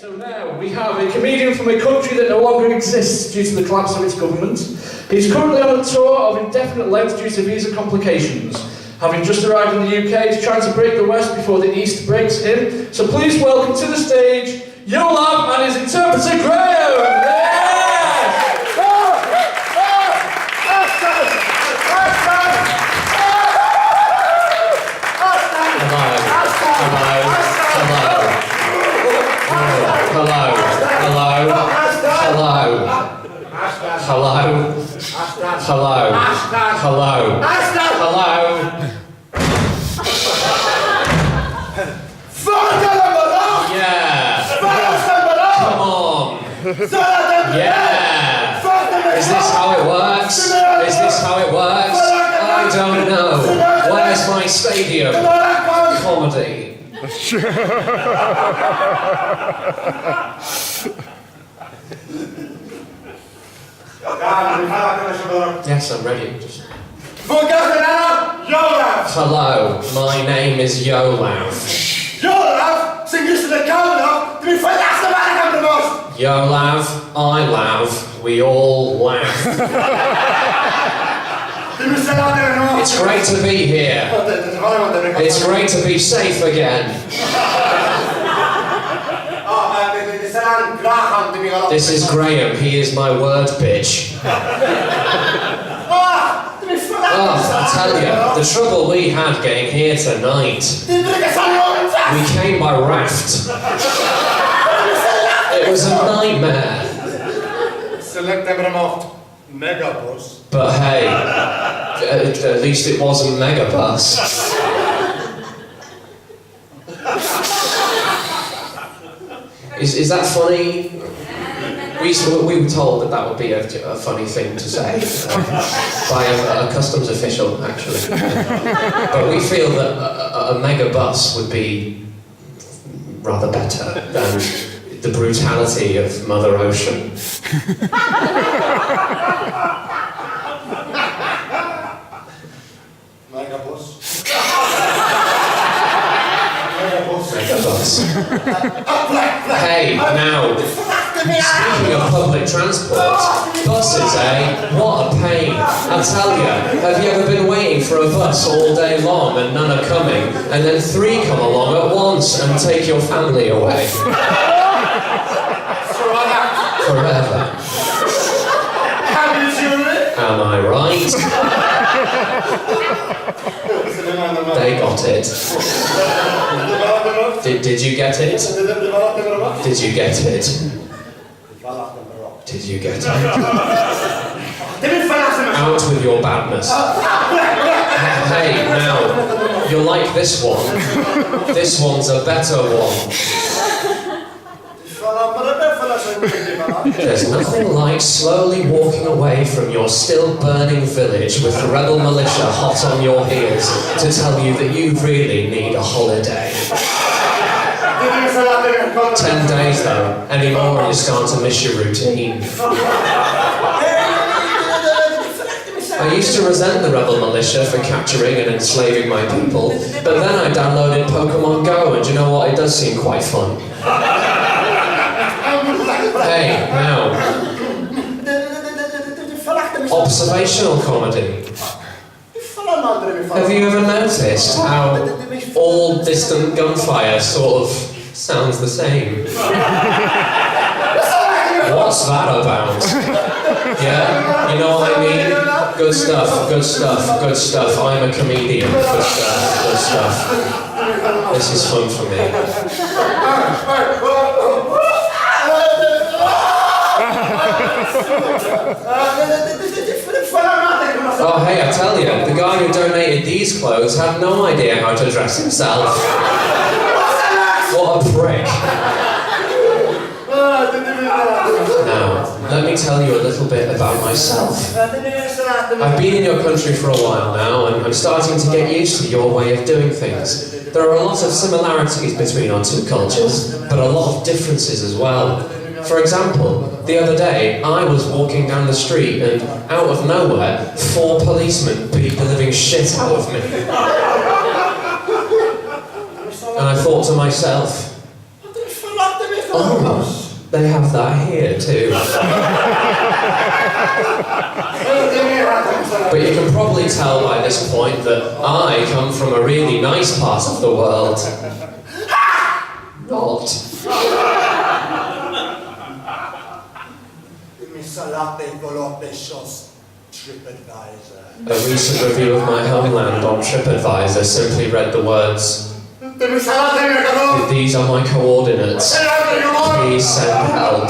So now we have a comedian from a country that no longer exists due to the collapse of its government. He's currently on a tour of indefinite length due to visa complications. Having just arrived in the UK, he's trying to break the West before the East breaks him. So please welcome to the stage, Yolav and his interpreter, Graham! Yeah! Is this how it works? Is this how it works? I don't know. Where's my stadium? Comedy. Yes, I'm ready. Hello, my name is Yolav. Yolav? Sing this to the camera. To be fantastic man, the most. Yolav, I laugh, we all laugh. It's great to be here. It's great to be safe again. This is Graham, he is my word bitch. I tell you, the trouble we had getting here tonight, we came by raft. It was a nightmare. But hey, at least it wasn't Megabus. Is that funny? We were told that would be a funny thing to say by a customs official, actually. But we feel that a Megabus would be rather better than the brutality of Mother Ocean. Hey, now, speaking of public transport, buses, eh? What a pain. I tell you, have you ever been waiting for a bus all day long and none are coming, and then 3 come along at once and take your family away? Forever. Am I right? They got it. Did you get it? Did you get it? Did you get it? Out with your badness. Hey, now, you'll like this one. This one's a better one. There's nothing like slowly walking away from your still burning village with the rebel militia hot on your heels to tell you that you really need a holiday. 10 days though, any more and you're starting to miss your routine. I used to resent the rebel militia for capturing and enslaving my people, but then I downloaded Pokemon Go and you know what, it does seem quite fun. Hey, now, observational comedy. Have you ever noticed how all distant gunfire sort of sounds the same? What's that about? Yeah, you know what I mean? Good stuff, good stuff, good stuff. I'm a comedian. Good stuff, good stuff. This is fun for me. Oh hey, I tell you, the guy who donated these clothes had no idea how to dress himself. What a prick. Now, let me tell you a little bit about myself. I've been in your country for a while now, and I'm starting to get used to your way of doing things. There are a lot of similarities between our two cultures, but a lot of differences as well. For example, the other day, I was walking down the street and, out of nowhere, 4 policemen beat the living shit out of me. And I thought to myself, Oh, they have that here too. But you can probably tell by this point that I come from a really nice part of the world. Not. A recent review of my homeland on TripAdvisor simply read the words, "These are my coordinates. Please send help."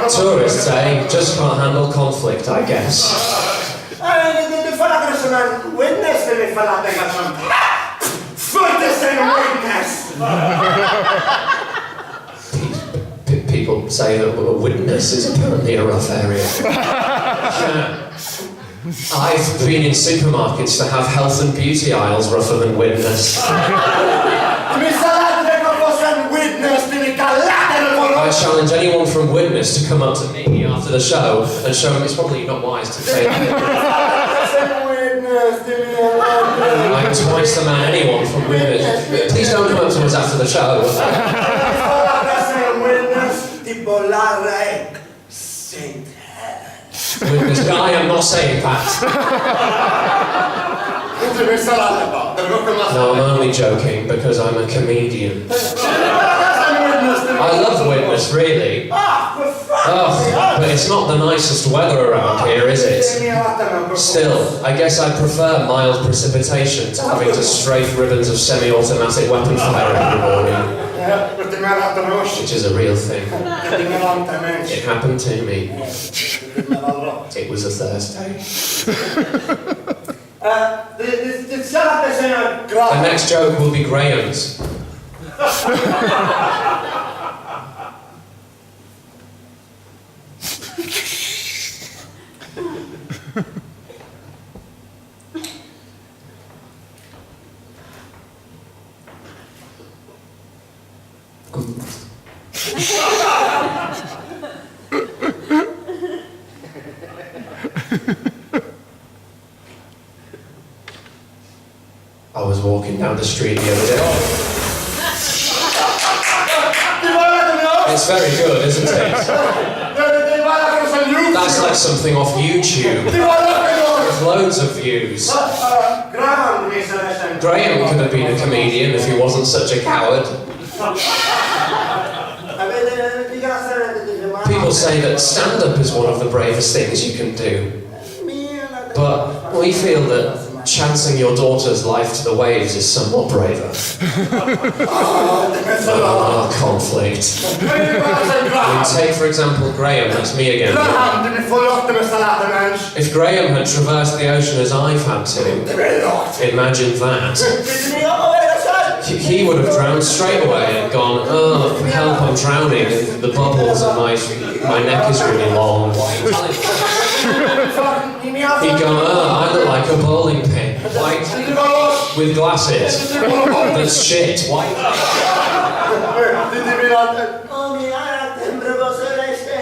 Tourists, eh? Just can't handle conflict, I guess. People say that Widnes is apparently a rough area. I've been in supermarkets that have health and beauty aisles rougher than Widnes. I challenge anyone from Widnes to come up to me after the show and show them it's probably not wise to say that. I'm twice the man anyone from Widnes. Please don't come up to us after the show. Widnes, I am not saying that. No, I'm only joking because I'm a comedian. I love Widnes, really. Oh, but it's not the nicest weather around here, is it? Still, I guess I prefer mild precipitation to having to strafe ribbons of semi-automatic weapon fire every morning. Which is a real thing. It happened to me. It was a Thursday. The next joke will be Graham's. I was walking down the street the other day. It's very good, isn't it? That's like something off YouTube. With loads of views. Graham could have been a comedian if he wasn't such a coward. People say that stand-up is one of the bravest things you can do. But we feel that chancing your daughter's life to the waves is somewhat braver. Conflict. Take, for example, Graham, that's me again. If Graham had traversed the ocean as I've had to, imagine that. He would have drowned straight away and gone, "Oh, help, I'm drowning, and the bubbles and my neck is really long." He'd go, "Oh, I look like a bowling pin, white, with glasses. That's shit, white."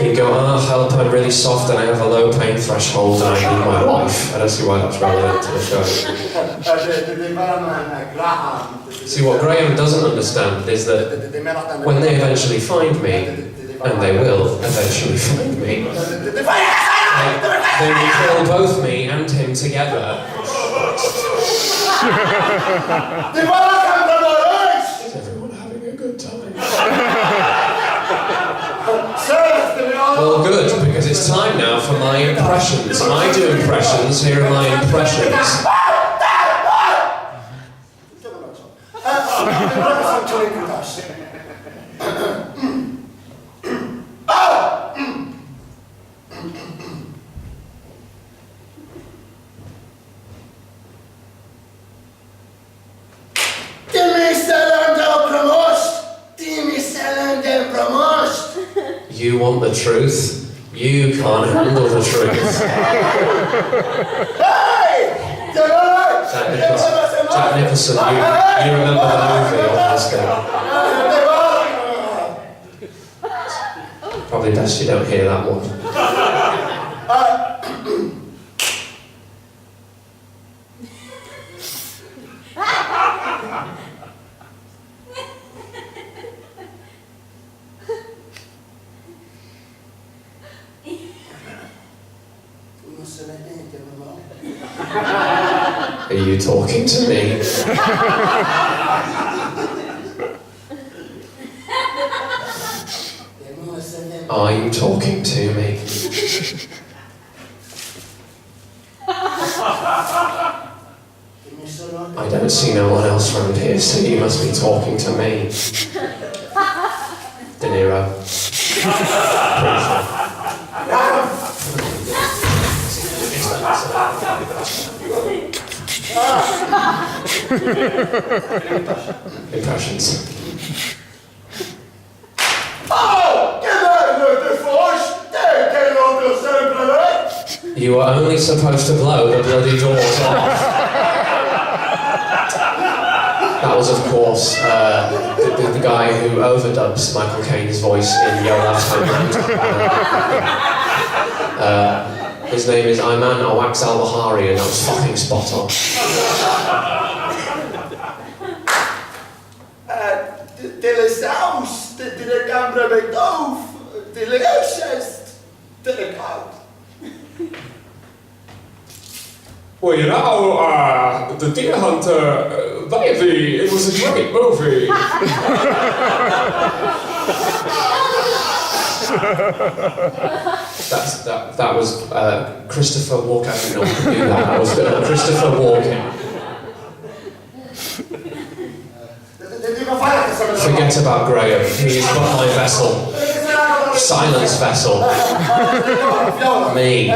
He'd go, "Oh, help, I'm really soft and I have a low pain threshold and I need my wife." I don't see why that's relevant to the show. See, what Graham doesn't understand is that when they eventually find me, and they will eventually find me, they will kill both me and him together. Is everyone having a good time? Well, good, because it's time now for my impressions. I do impressions, here are my impressions. You want the truth? You can't handle the truth. Jack Nicholson, you remember the movie on this guy? Probably best you don't hear that one. Are you talking to me? Are you talking to me? I don't see no one else around here, so you must be talking to me. De Niro. Impressions. You were only supposed to blow the bloody doors off. That was, of course, the guy who overdubs Michael Caine's voice in Yolav's Homeland. His name is Ayman Awax al-Bahari, and that was fucking spot on. Tyle saus, tyle gambra begdoof, tyle chest, tyle koud. Well, you know, The Deer Hunter, baby, it was a great movie. That was Christopher Walken. I didn't know we could do that. That was Christopher Walken. Forget about Graham. He is but my vessel. Silence vessel. Me.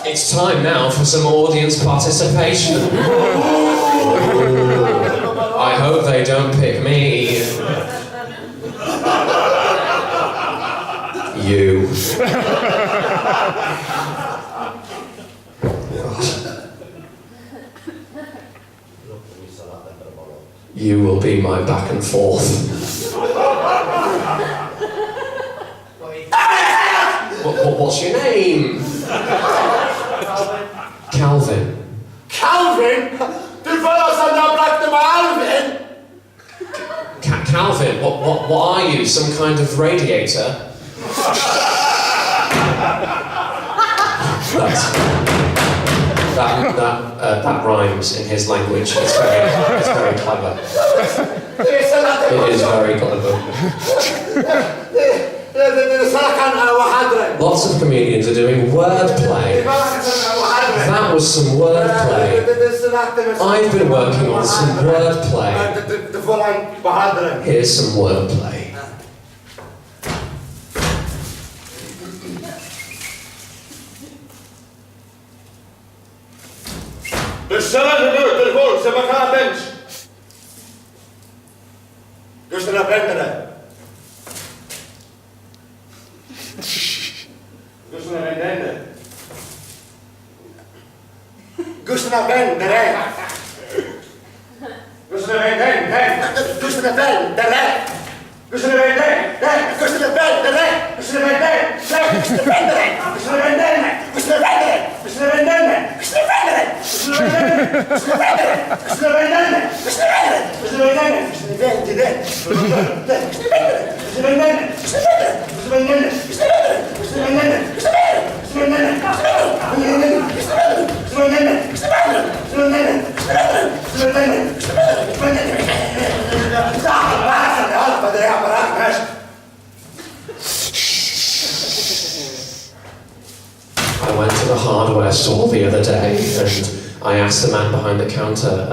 It's time now for some audience participation. I hope they don't pick me. You. You will be my back and forth. What's your name? Calvin. Calvin? Du fellas har jag bragt dem Alvin? Calvin, what are you? Some kind of radiator? That rhymes in his language. It's very clever. It is very clever. Lots of comedians are doing wordplay. That was some wordplay. I've been working on some wordplay. Here's some wordplay. Dus zullen de telefoon, ze gaan bench. Dus naar benderen. Dus naar benderen. Dus naar benderen. Dus naar benderen. Dus naar benderen. Dus naar benderen. Dus naar benderen. Dus naar benderen. Dus naar benderen. Dus naar benderen. Dus naar benderen. Dus naar benderen. Dus naar benderen. I went to the hardware store the other day and I asked the man behind the counter,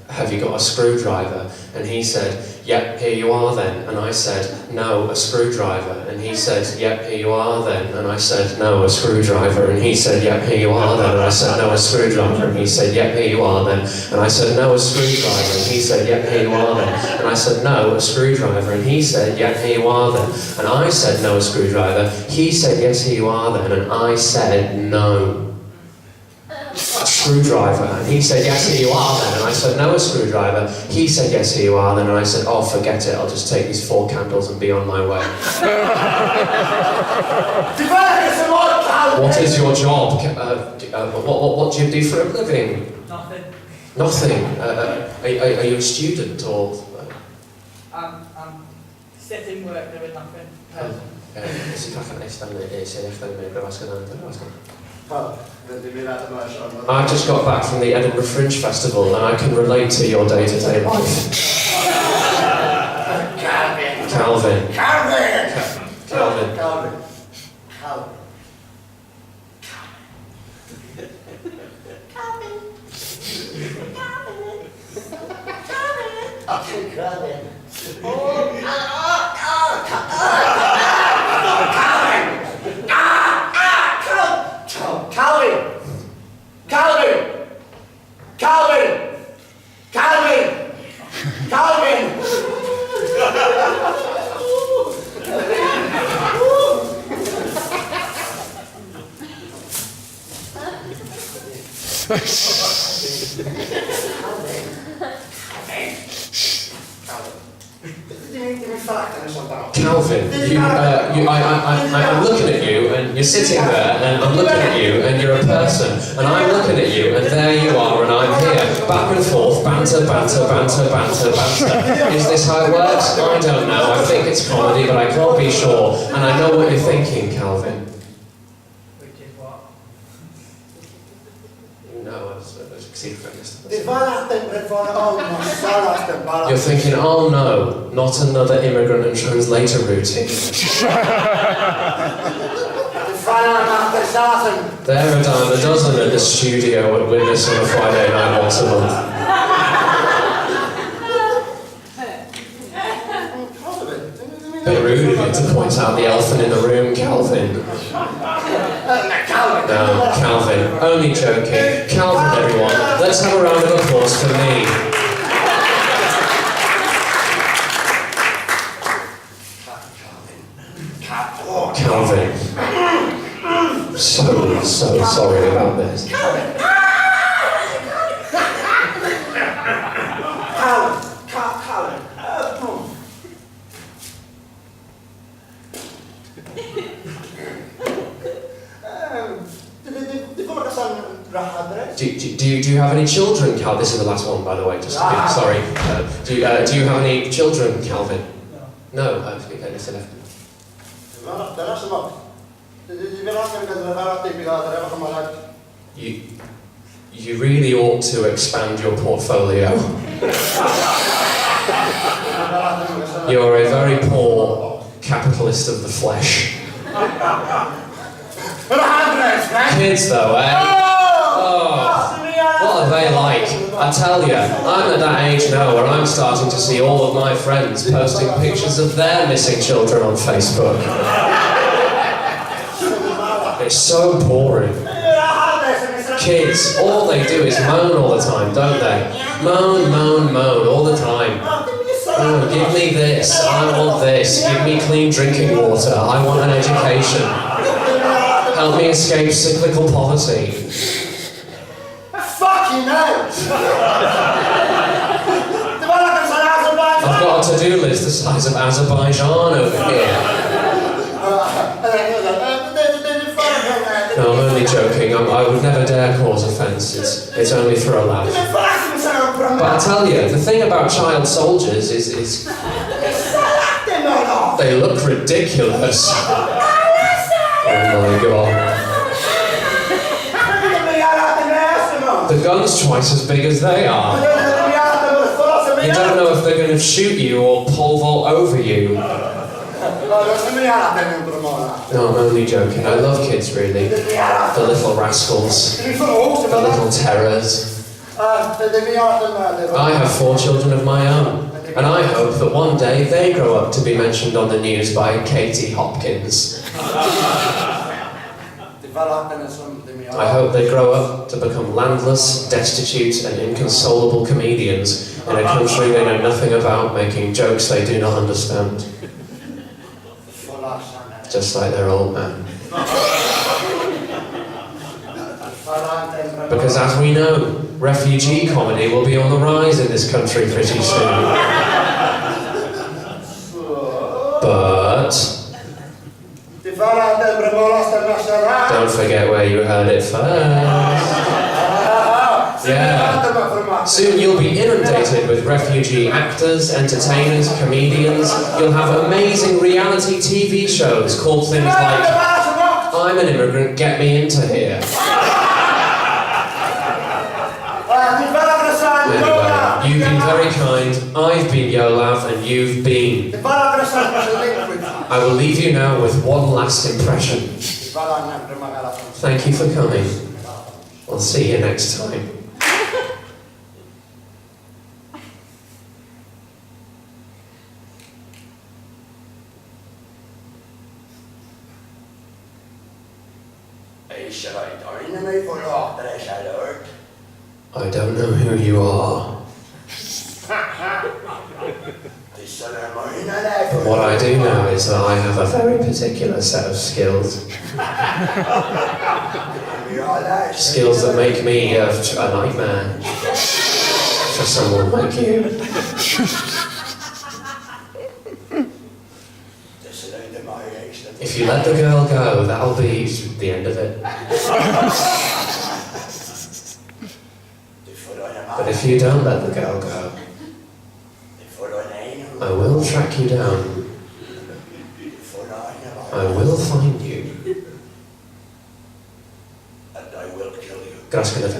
have you got a screwdriver? And he said, yep, here you are then. And I said, no, a screwdriver. And he said, yep, here you are then. And I said, no, a screwdriver. And he said, yep, here you are then. And I said, no, a screwdriver. And he said, yep, here you are then. And I said, no, a screwdriver. And he said, yep, here you are then. And I said, no, a screwdriver. And he said, yep, here you are then. And I said, no, a screwdriver. He said, yes, here you are then. And I said, no. A screwdriver. And he said, yes, here you are then. And I said, no, a screwdriver. He said, yes, here you are then. And I said, oh, forget it. I'll just take these 4 candles and be on my way. What is your job? What do you do for a living? Nothing. Nothing? Are you a student or? I'm sitting work doing nothing. I've just got back from the Edinburgh Fringe Festival and I can relate to your day-to-day life. Calvin. Calvin, I'm looking at you, and you're sitting there, and I'm looking at you, and you're a person, and I'm looking at you, and there you are, and I'm here, back and forth, banter. Is this how it works? I don't know. I think it's comedy, but I can't be sure, and I know what you're thinking, Calvin. You're thinking, oh no, not another immigrant and translator routine. There are a dime a dozen at the studio at Witness on a Friday night once a month. Bit rude of you to point out the elephant in the room, Calvin. No, Calvin, only joking. Calvin, everyone, let's have a round of applause for me. Calvin. So sorry about this. Do you have any children, Cal? This is the last one, by the way. Just to be sorry. Do you have any children, Calvin? No. Okay, listen. You really ought to expand your portfolio. You're a very poor capitalist of the flesh. Kids, though, eh? What are they like? I tell you, I'm at that age now where I'm starting to see all of my friends posting pictures of their missing children on Facebook. It's so boring. Kids, all they do is moan all the time, don't they? Moan all the time. Oh, give me this, I want this, give me clean drinking water, I want an education. Help me escape cyclical poverty. I've got a to-do list the size of Azerbaijan over here. No, I'm only joking. I would never dare cause offence. It's only for a laugh. But I tell you, the thing about child soldiers is they look ridiculous. Oh my god. The gun's twice as big as they are. You don't know if they're going to shoot you or pole vault over you. No, I'm only joking. I love kids, really. The little rascals. The little terrors. I have 4 children of my own. And I hope that one day they grow up to be mentioned on the news by Katie Hopkins. I hope they grow up to become landless, destitute and inconsolable comedians in a country they know nothing about, making jokes they do not understand. Just like their old man. Because as we know, refugee comedy will be on the rise in this country pretty soon. But don't forget where you heard it first. Yeah. Soon you'll be inundated with refugee actors, entertainers, comedians. You'll have amazing reality TV shows called things like I'm an Immigrant, Get Me Into Here. Anyway, you've been very kind, I've been Yolav, and you've been. I will leave you now with one last impression. Thank you for coming. I'll see you next time. I don't know who you are. But what I do know is that I have a very particular set of skills. Skills that make me a nightmare for someone like you. If you let the girl go, that'll be the end of it. But if you don't let the girl go, I will track you down. I will find you. And I will kill you. Gracias,